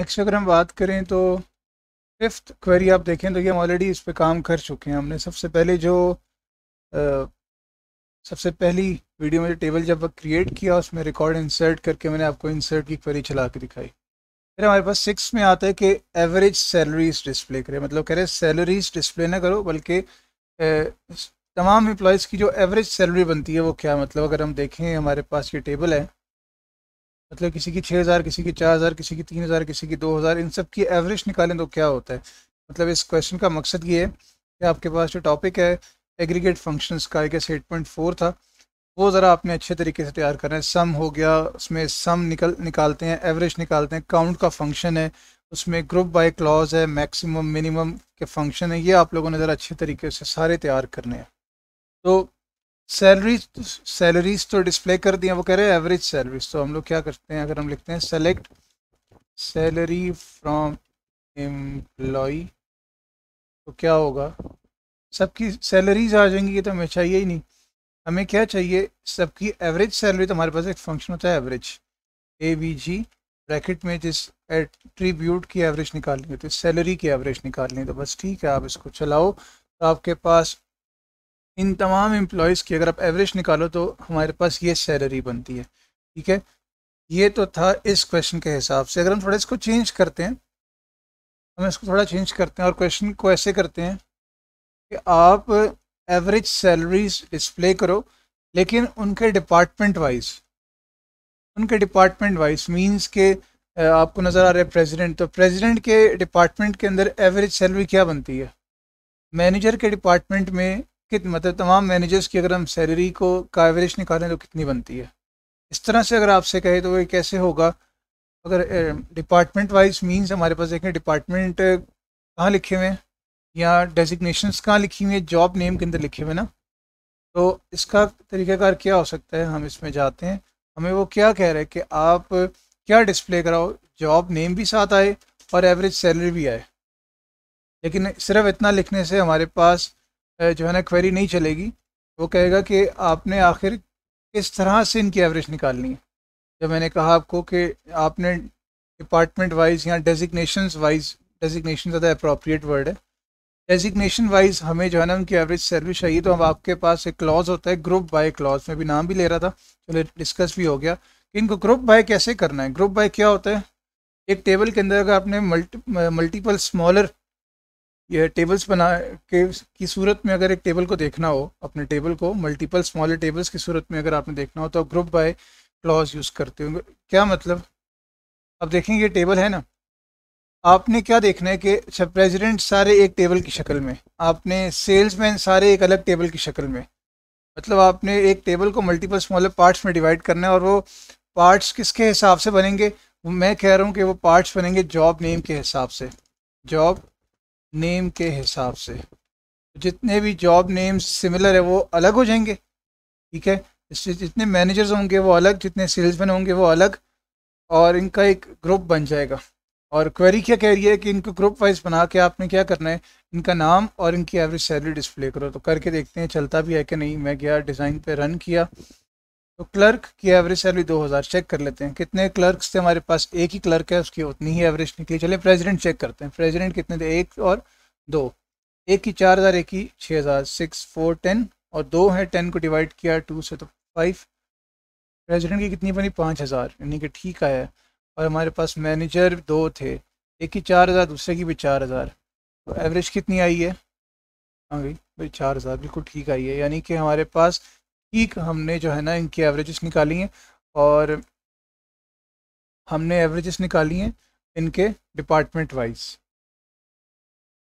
Next अगर हम बात करें तो फिफ्थ क्वेरी आप देखें तो ये हम ऑलरेडी इस पे काम कर चुके हैं। हमने सबसे पहले जो अ, सबसे पहली वीडियो में जो टेबल जब क्रिएट किया उसमें रिकॉर्ड इंसर्ट करके मैंने आपको इंसर्ट की क्वेरी चला के दिखाई। फिर हमारे पास सिक्स में आता है कि एवरेज सैलरीज डिस्प्ले करें, मतलब कह रहे हैं सैलरीज डिस्प्ले ना करो बल्कि तमाम एम्प्लॉयज़ की जो एवरेज सैलरी बनती है वो क्या, मतलब अगर हम देखें हमारे पास ये टेबल है, मतलब किसी की 6,000, किसी की 4,000, किसी की 3,000, किसी की 2,000, इन सब की एवरेज निकालें तो क्या होता है। मतलब इस क्वेश्चन का मकसद ये है कि आपके पास जो टॉपिक है एग्रीगेट फंक्शंस का, आई गेस 8.4 था, वो ज़रा आपने अच्छे तरीके से तैयार करना है। सम हो गया, उसमें सम निकालते हैं, एवरेज निकालते हैं, काउंट का फंक्शन है, उसमें ग्रुप बाय क्लॉज है, मैक्सिमम मिनिमम के फंक्शन है, ये आप लोगों ने ज़रा अच्छे तरीके से सारे तैयार करने हैं। तो सैलरीज सैलरीज तो डिस्प्ले कर दिया, वो कह रहे हैं एवरेज सैलरीज, तो हम लोग क्या करते हैं, अगर हम लिखते हैं सेलेक्ट सैलरी फ्रॉम एम्प्लॉय तो क्या होगा, सबकी सैलरीज आ जाएंगी, ये तो हमें चाहिए ही नहीं। हमें क्या चाहिए, सबकी एवरेज सैलरी। तो हमारे पास एक फंक्शन होता है average, A V ji, bracket में जिस एट्रीब्यूट की एवरेज निकालनी होती है, सैलरी की एवरेज निकालनी है। तो बस ठीक है, आप इसको चलाओ तो आपके पास इन तमाम एम्प्लॉयज़ की अगर आप एवरेज निकालो तो हमारे पास ये सैलरी बनती है। ठीक है, ये तो था इस क्वेश्चन के हिसाब से। अगर हम थोड़ा इसको चेंज करते हैं, हम इसको थोड़ा चेंज करते हैं और क्वेश्चन को ऐसे करते हैं कि आप एवरेज सैलरीज डिस्प्ले करो लेकिन उनके डिपार्टमेंट वाइज मींस के आपको नज़र आ रहा है प्रेसिडेंट, तो प्रेसिडेंट के डिपार्टमेंट के अंदर एवरेज सैलरी क्या बनती है, मैनेजर के डिपार्टमेंट में कितनी, मतलब तमाम मैनेजर्स की अगर हम सैलरी को का एवरेज निकालें तो कितनी बनती है। इस तरह से अगर आपसे कहे तो ये कैसे होगा, अगर डिपार्टमेंट वाइज मींस हमारे पास देखें डिपार्टमेंट कहाँ लिखे हुए हैं या डेजिग्नेशंस कहाँ लिखी हुई है, जॉब नेम के अंदर लिखे हुए ना। तो इसका तरीकाकार क्या हो सकता है, हम इसमें जाते हैं, हमें वो क्या कह रहे हैं कि आप क्या डिस्प्ले कराओ, जॉब नेम भी साथ आए और एवरेज सैलरी भी आए। लेकिन सिर्फ इतना लिखने से हमारे पास जो है ना क्वेरी नहीं चलेगी। वो कहेगा कि आपने आखिर किस तरह से इनकी एवरेज निकालनी है। जब मैंने कहा आपको कि आपने डिपार्टमेंट वाइज या डेजिग्नेशंस वाइज, डेजिग्नेशन ज़्यादा अप्रोप्रिएट वर्ड है, डेजिग्नेशन वाइज हमें जो है ना उनकी एवरेज सैलरी चाहिए, तो अब आपके पास एक क्लॉज होता है ग्रुप बाय क्लॉज, में भी नाम भी ले रहा था, चलो डिस्कस भी हो गया कि इनको ग्रुप बाय कैसे करना है। ग्रुप बाय क्या होता है, एक टेबल के अंदर अगर आपने मल्टीपल स्मॉलर ये टेबल्स बना के की सूरत में अगर एक टेबल को देखना हो, अपने टेबल को मल्टीपल स्मॉलर टेबल्स की सूरत में अगर आपने देखना हो तो ग्रुप बाय क्लॉज यूज़ करते होंगे। क्या मतलब, अब देखेंगे ये टेबल है ना, आपने क्या देखना है कि अच्छा प्रेसिडेंट सारे एक टेबल की शक्ल में, आपने सेल्समैन सारे एक अलग टेबल की शक्ल में, मतलब आपने एक टेबल को मल्टीपल स्मॉलर पार्ट्स में डिवाइड करना है। और वो पार्ट्स किसके हिसाब से बनेंगे, मैं कह रहा हूँ कि वो पार्ट्स बनेंगे जॉब नेम के हिसाब से, जॉब नेम के हिसाब से। जितने भी जॉब नेम्स सिमिलर है वो अलग हो जाएंगे। ठीक है, इससे जितने मैनेजर्स होंगे वो अलग, जितने सेल्समैन होंगे वो अलग, और इनका एक ग्रुप बन जाएगा। और क्वेरी क्या कह रही है कि इनको ग्रुप वाइज बना के आपने क्या करना है, इनका नाम और इनकी एवरेज सैलरी डिस्प्ले करो। तो करके देखते हैं चलता भी है कि नहीं। मैं गया डिज़ाइन पे रन किया तो क्लर्क की एवरेज सैलरी 2,000, चेक कर लेते हैं कितने क्लर्क्स थे हमारे पास, एक ही क्लर्क है उसकी उतनी ही एवरेज निकली। चलिए प्रेसिडेंट चेक करते हैं, प्रेसिडेंट कितने थे, एक और दो, एक की 4,000, एक की 6,000, 6 4 10, और दो है 10 को डिवाइड किया 2 से तो 5। प्रेसिडेंट की कितनी बनी 5,000, यानी कि ठीक आया है। और हमारे पास मैनेजर दो थे, एक की 4,000, दूसरे की भी 4,000, तो एवरेज कितनी आई है, आ गई भाई 4,000, बिल्कुल ठीक आई है। यानी कि हमारे पास ठीक हमने जो है ना इनकी एवरेजेस निकाली हैं, और हमने एवरेजेस निकाली हैं इनके डिपार्टमेंट वाइज।